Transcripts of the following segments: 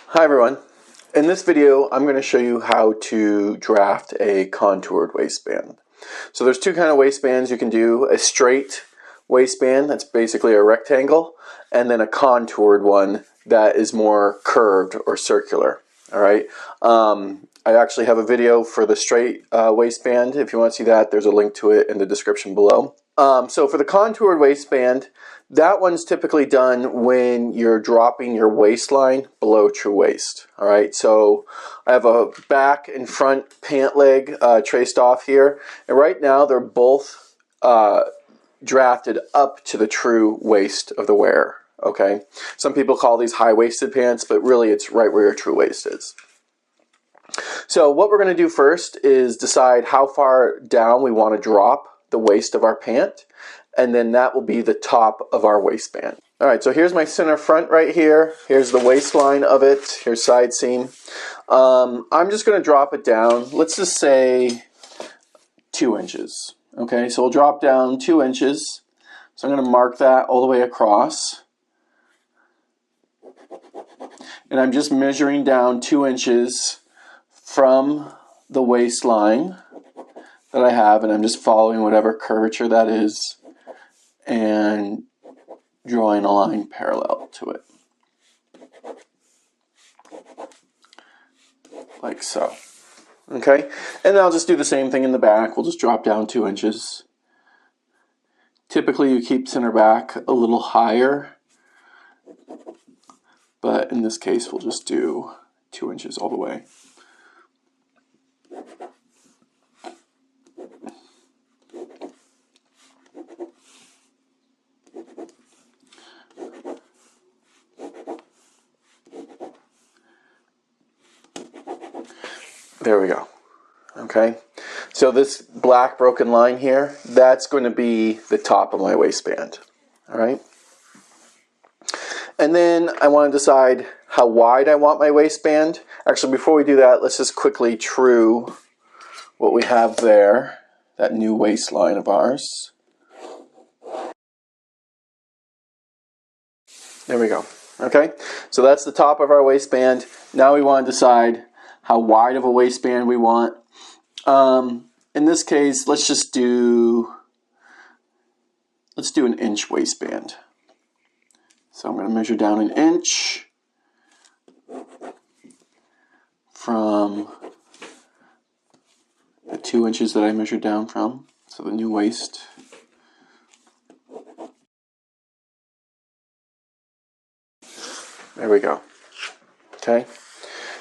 Hi everyone. In this video I'm going to show you how to draft a contoured waistband. So there's two kind of waistbands you can do: a straight waistband that's basically a rectangle, and then a contoured one that is more curved or circular. Alright, I actually have a video for the straight waistband. If you want to see that, there's a link to it in the description below. So for the contoured waistband, that one's typically done when you're dropping your waistline below true waist. All right, so I have a back and front pant leg traced off here, and right now they're both drafted up to the true waist of the wearer. Okay, some people call these high-waisted pants, but really it's right where your true waist is. So what we're going to do first is decide how far down we want to drop the waist of our pant, and then that will be the top of our waistband. All right, so here's my center front right here. Here's the waistline of it. Here's side seam. I'm just going to drop it down. Let's just say 2 inches. Okay, so we'll drop down 2 inches. So I'm going to mark that all the way across. And I'm just measuring down 2 inches from the waistline that I have, and I'm just following whatever curvature that is and drawing a line parallel to it, like so. Okay, and then I'll just do the same thing in the back. We'll just drop down 2 inches. Typically you keep center back a little higher, but in this case we'll just do 2 inches all the way. There we go. Okay, so this black broken line here, that's going to be the top of my waistband. All right, and then I want to decide how wide I want my waistband. Actually, before we do that, let's just quickly true what we have there, that new waistline of ours. There we go. Okay, so that's the top of our waistband. Now we want to decide how wide of a waistband we want. In this case, let's do an inch waistband. So I'm going to measure down 1 inch from the 2 inches that I measured down from, so the new waist. There we go. Okay,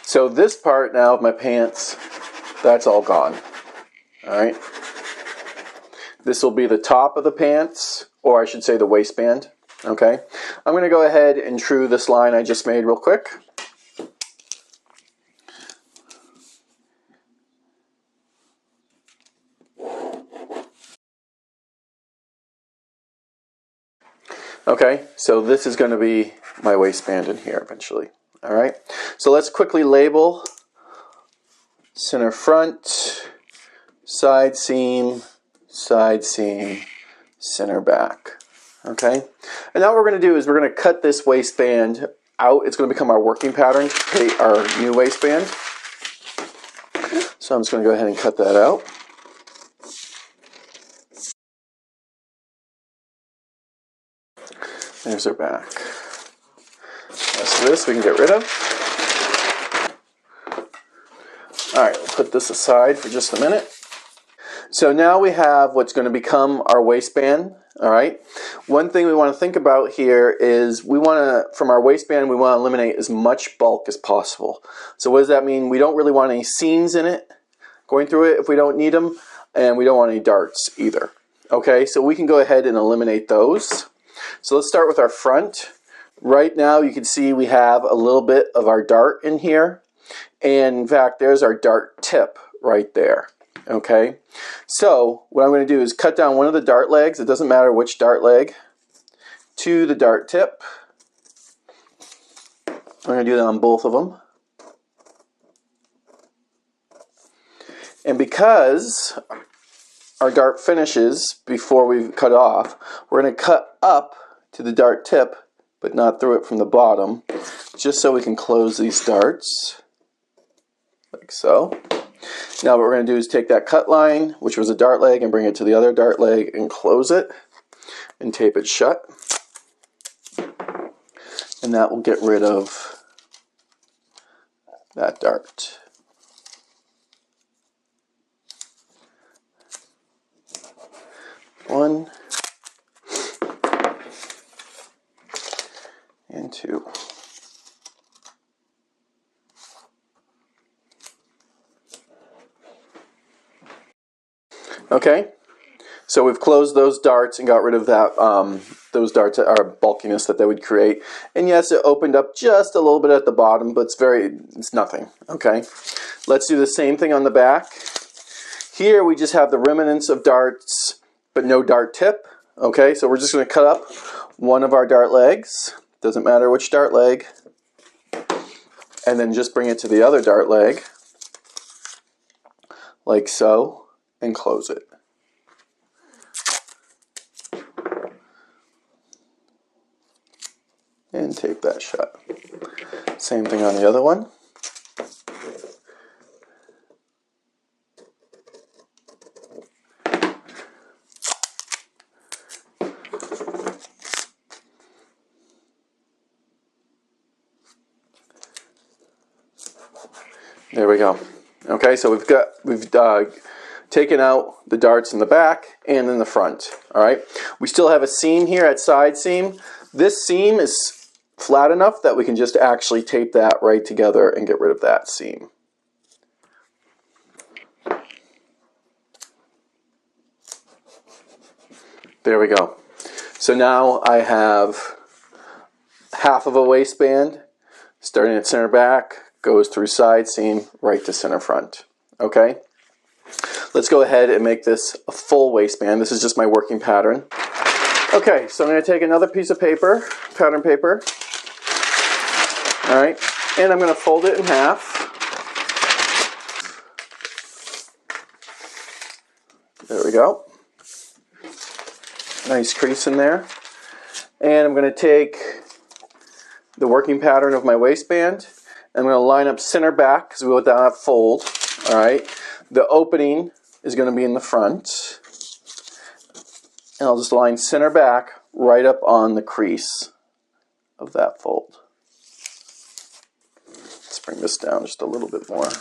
so this part now of my pants, that's all gone. All right, this will be the top of the pants, or I should say the waistband. Okay, I'm going to go ahead and true this line I just made real quick. Okay, so this is going to be my waistband in here eventually. All right, so let's quickly label center front, side seam, center back. Okay, and now what we're going to do is we're going to cut this waistband out. It's going to become our working pattern to create our new waistband. So I'm just going to go ahead and cut that out. There's our back. So this we can get rid of. Alright, we'll put this aside for just a minute. So now we have what's going to become our waistband. Alright, one thing we want to think about here is from our waistband, we want to eliminate as much bulk as possible. So what does that mean? We don't really want any seams in it, going through it if we don't need them, and we don't want any darts either. Okay, so we can go ahead and eliminate those. So let's start with our front. Right now you can see we have a little bit of our dart in here, and in fact there's our dart tip right there. Okay, so what I'm going to do is cut down one of the dart legs, it doesn't matter which dart leg, to the dart tip. I'm going to do that on both of them. And because our dart finishes before we cut off, we're going to cut up to the dart tip but not through it from the bottom, just so we can close these darts, like so. Now what we're going to do is take that cut line, which was a dart leg, and bring it to the other dart leg and close it and tape it shut. And that will get rid of that dart. One and two. Okay, so we've closed those darts and got rid of that those darts are bulkiness that they would create. And yes, it opened up just a little bit at the bottom, but it's nothing. Okay, let's do the same thing on the back. Here we just have the remnants of darts, but no dart tip. Okay, so we're just going to cut up one of our dart legs. Doesn't matter which dart leg. And then just bring it to the other dart leg, like so, and close it. And tape that shut. Same thing on the other one. There we go. Okay, so we've taken out the darts in the back and in the front. All right, we still have a seam here at side seam. This seam is flat enough that we can just actually tape that right together and get rid of that seam. There we go. So now I have half of a waistband starting at center back, goes through side seam right to center front. Okay, let's go ahead and make this a full waistband. This is just my working pattern. Okay, so I'm going to take another piece of paper, pattern paper. All right, and I'm going to fold it in half. There we go. Nice crease in there. And I'm going to take the working pattern of my waistband. I'm going to line up center back because we want that fold. All right. The opening is going to be in the front. And I'll just line center back right up on the crease of that fold. Let's bring this down just a little bit more. Make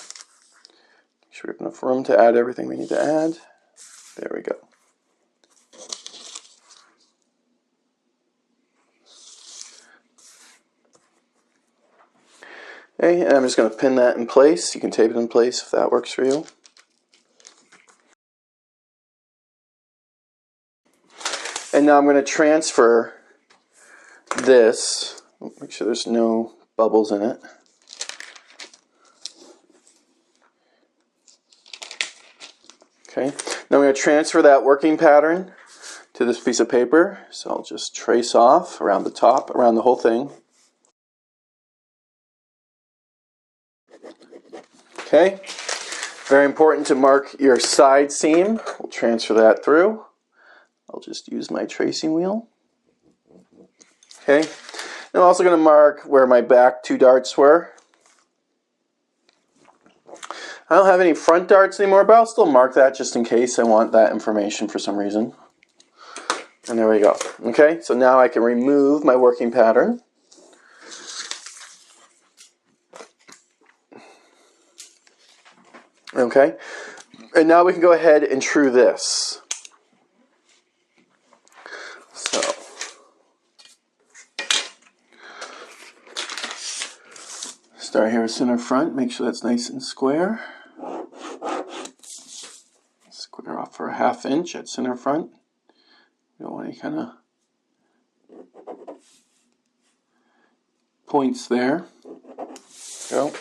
sure we have enough room to add everything we need to add. There we go. Okay, and I'm just going to pin that in place. You can tape it in place if that works for you. And now I'm going to transfer this. Make sure there's no bubbles in it. Okay, now I'm going to transfer that working pattern to this piece of paper. So I'll just trace off around the top, around the whole thing. Okay, very important to mark your side seam. We'll transfer that through. I'll just use my tracing wheel. Okay, and I'm also going to mark where my back two darts were. I don't have any front darts anymore, but I'll still mark that just in case I want that information for some reason. And there we go. Okay, so now I can remove my working pattern. Okay, and now we can go ahead and true this. So, start here with center front, make sure that's nice and square. Square off for a 1/2 inch at center front. You don't want any kind of points there. Go.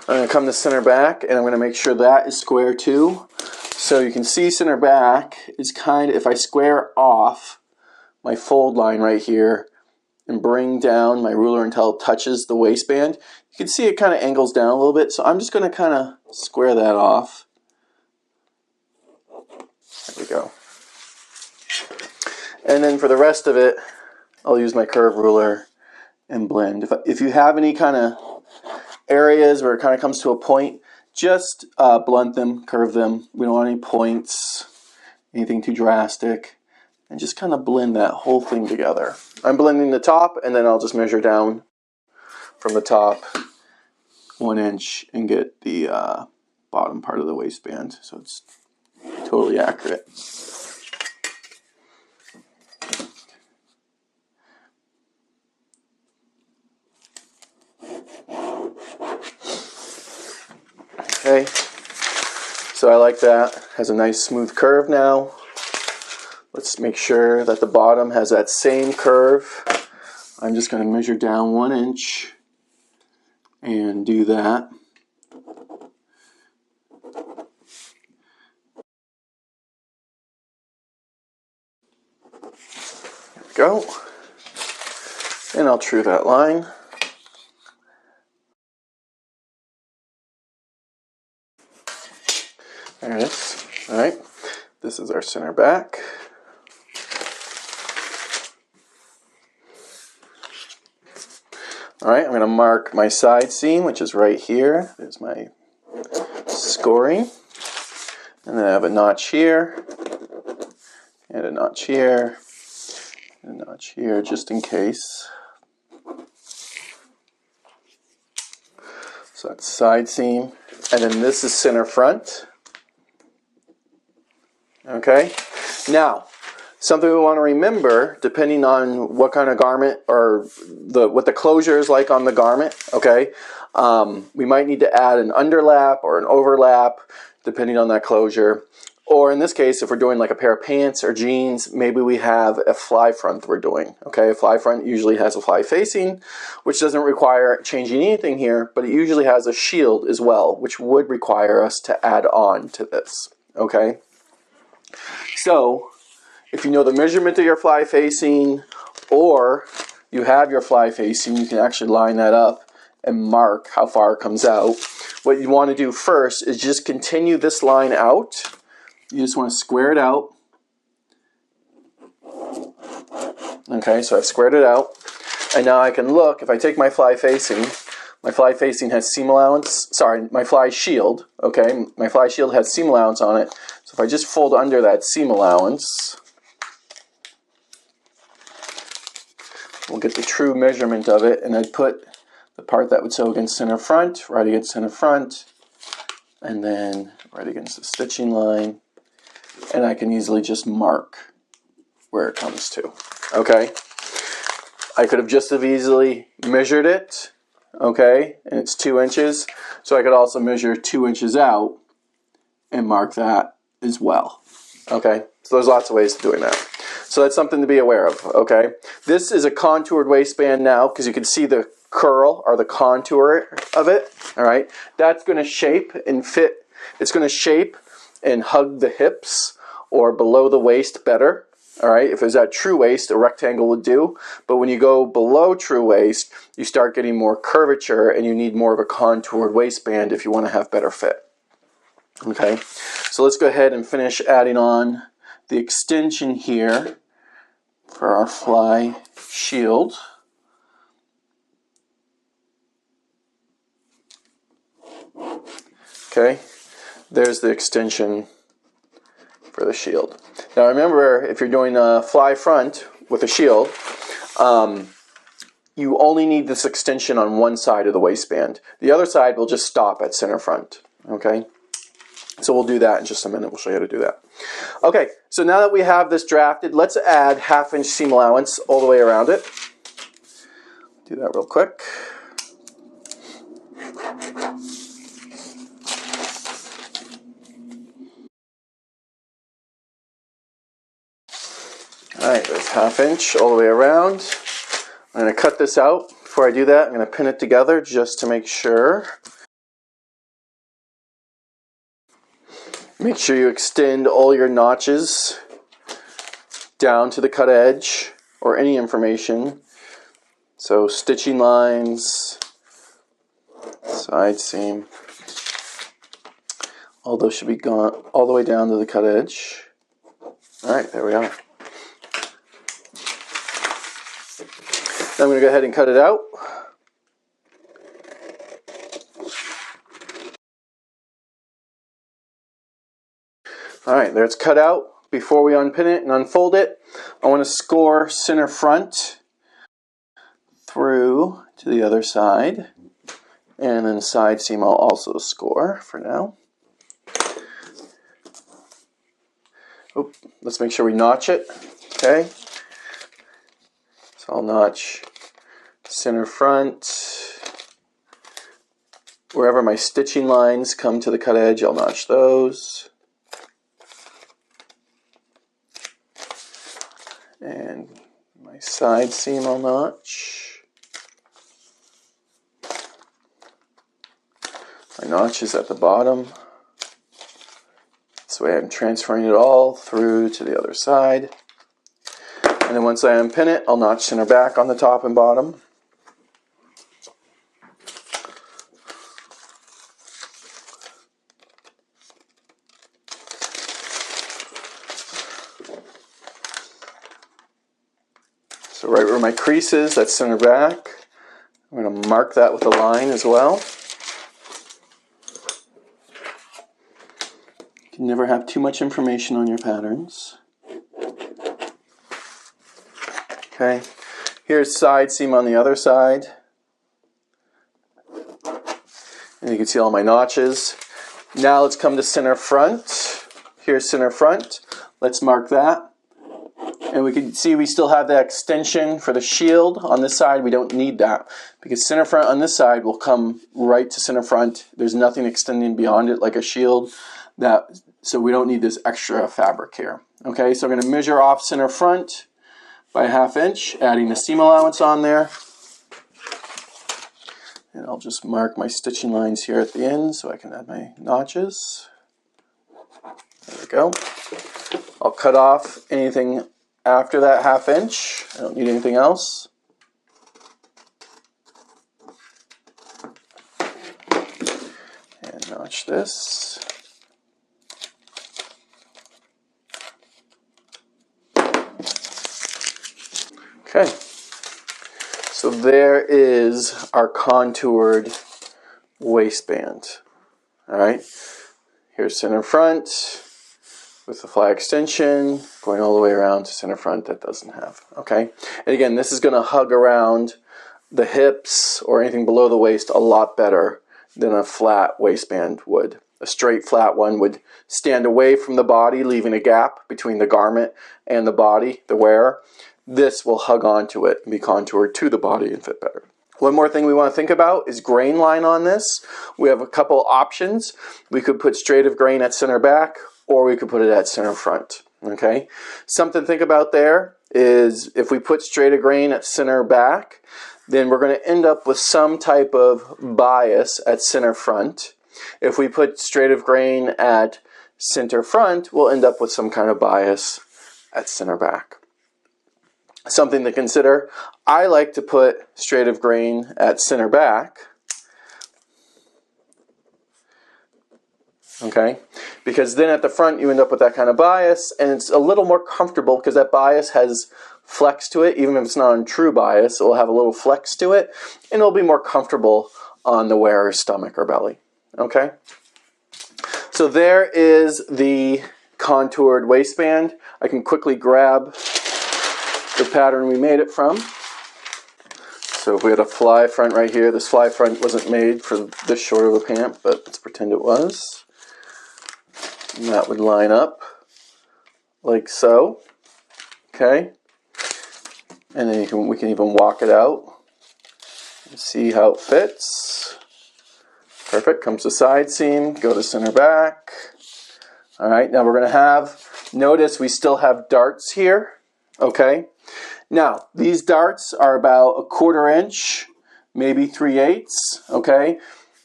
I'm going to come to center back, and I'm going to make sure that is square too. So you can see center back is kind of, if I square off my fold line right here and bring down my ruler until it touches the waistband, you can see it kind of angles down a little bit. So I'm just going to kind of square that off. There we go. And then for the rest of it, I'll use my curve ruler and blend. If you have any kind of areas where it kind of comes to a point, just blunt them, curve them. We don't want any points, anything too drastic, and just kind of blend that whole thing together. I'm blending the top, and then I'll just measure down from the top 1 inch and get the bottom part of the waistband, so it's totally accurate. Okay, so I like that. Has a nice smooth curve now. Let's make sure that the bottom has that same curve. I'm just going to measure down 1 inch and do that. There we go. And I'll true that line. There it is. All right, this is our center back. All right, I'm going to mark my side seam, which is right here. There's my scoring. And then I have a notch here, and a notch here, and a notch here, just in case. So that's side seam. And then this is center front. Okay, now something we want to remember, depending on what kind of garment or what the closure is like on the garment, okay, we might need to add an underlap or an overlap depending on that closure. Or in this case, if we're doing like a pair of pants or jeans, maybe we have a fly front we're doing. Okay, a fly front usually has a fly facing, which doesn't require changing anything here, but it usually has a shield as well, which would require us to add on to this. Okay. So, if you know the measurement of your fly facing, or you have your fly facing, you can actually line that up and mark how far it comes out. What you want to do first is just continue this line out. You just want to square it out. Okay, so I've squared it out. And now I can look, if I take my fly facing has seam allowance, sorry, my fly shield, okay, my fly shield has seam allowance on it. So if I just fold under that seam allowance, we'll get the true measurement of it, and I'd put the part that would sew against center front, right against center front, and then right against the stitching line, and I can easily just mark where it comes to, okay? I could have just as easily measured it, okay, and it's 2 inches, so I could also measure 2 inches out and mark that as well, okay? So there's lots of ways of doing that. So that's something to be aware of, okay? This is a contoured waistband now, because you can see the curl or the contour of it, all right? That's going to shape and fit. It's going to shape and hug the hips or below the waist better, all right? If it was at true waist, a rectangle would do. But when you go below true waist, you start getting more curvature, and you need more of a contoured waistband if you want to have better fit, okay? So let's go ahead and finish adding on the extension here for our fly shield. Okay, there's the extension for the shield. Now remember, if you're doing a fly front with a shield, you only need this extension on one side of the waistband. The other side will just stop at center front, okay? So we'll do that in just a minute. We'll show you how to do that. Okay, so now that we have this drafted, let's add 1/2 inch seam allowance all the way around it. Do that real quick. All right, there's 1/2 inch all the way around. I'm going to cut this out. Before I do that, I'm going to pin it together just to make sure. Make sure you extend all your notches down to the cut edge or any information. So stitching lines, side seam, all those should be gone all the way down to the cut edge. All right, there we are. Now I'm going to go ahead and cut it out. Alright, there it's cut out. Before we unpin it and unfold it, I want to score center front through to the other side. And then side seam I'll also score for now. Oop, let's make sure we notch it. Okay. So I'll notch center front. Wherever my stitching lines come to the cut edge, I'll notch those. And my side seam I'll notch. My notch is at the bottom. This way I'm transferring it all through to the other side. And then once I unpin it, I'll notch center back on the top and bottom. So right where my crease is, that's center back. I'm going to mark that with a line as well. You can never have too much information on your patterns. Okay, here's side seam on the other side. And you can see all my notches. Now let's come to center front. Here's center front. Let's mark that. And we can see we still have that extension for the shield on this side. We don't need that because center front on this side will come right to center front. There's nothing extending beyond it like a shield. So we don't need this extra fabric here. Okay, so I'm going to measure off center front by 1/2 inch, adding the seam allowance on there. And I'll just mark my stitching lines here at the end so I can add my notches. There we go. I'll cut off anything after that 1/2 inch. I don't need anything else. And notch this. Okay. So there is our contoured waistband. Alright. Here's center front with the fly extension going all the way around to center front that doesn't have. Okay. And again, this is going to hug around the hips or anything below the waist a lot better than a flat waistband would. A straight flat one would stand away from the body, leaving a gap between the garment and the body, the wearer. This will hug onto it and be contoured to the body and fit better. One more thing we want to think about is grain line on this. We have a couple options. We could put straight of grain at center back, or we could put it at center front. Okay? Something to think about there is if we put straight of grain at center back, then we're going to end up with some type of bias at center front. If we put straight of grain at center front, we'll end up with some kind of bias at center back. Something to consider, I like to put straight of grain at center back. Okay, because then at the front you end up with that kind of bias, and it's a little more comfortable because that bias has flex to it. Even if it's not on true bias, it will have a little flex to it, and it'll be more comfortable on the wearer's stomach or belly. Okay, so there is the contoured waistband. I can quickly grab the pattern we made it from. So if we had a fly front right here, this fly front wasn't made for this short of a pant, but let's pretend it was. And that would line up like so. Okay. And then we can even walk it out and see how it fits. Perfect. Comes to side seam, go to center back. All right, now we're going to have, notice we still have darts here. Okay. Now, these darts are about 1/4 inch, maybe 3/8. Okay.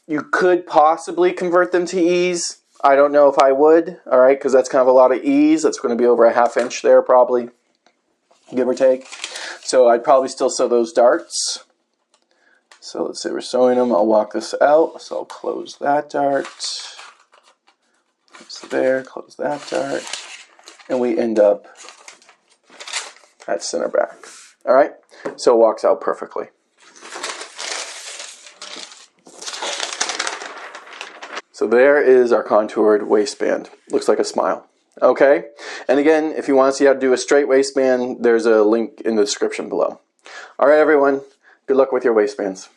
You could possibly convert them to ease. I don't know if I would, all right, because that's kind of a lot of ease. That's going to be over 1/2 inch there probably, give or take. So I'd probably still sew those darts. So let's say we're sewing them. I'll walk this out. So I'll close that dart. So there, close that dart. And we end up at center back. All right, so it walks out perfectly. So there is our contoured waistband. Looks like a smile. Okay, and again, if you want to see how to do a straight waistband, there's a link in the description below. All right, everyone, good luck with your waistbands.